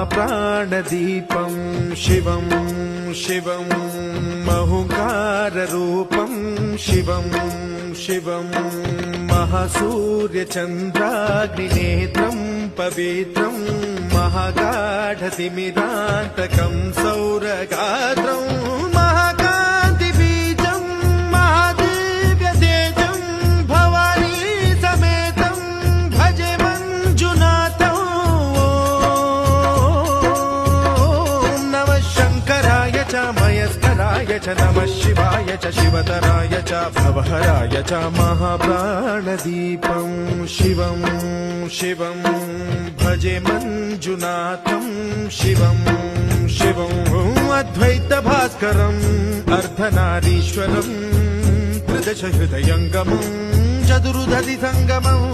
महाप्राणदीपं शिवं शिवं महुकाररूपं शिवं शिवं महासूर्यचन्द्राग्निनेत्रं पवित्रं महागाढतिमिरान्तकं सौरगात्रं महाकान्तिबीजं महादिव्यतेजं भवानी समेतं भजे मञ्जुनाथं। ॐ नमः शङ्कराय च मयस्कराय च नमः शिवाय च शिवतराय च भवहराय च महाप्राणदीपं शिवं शिवं भजे मञ्जुनाथं शिवं शिवं अद्वैतभास्करम् अर्धनारीश्वरं त्रिदश हृदयङ्गमं चतुर्दधि सङ्गमम्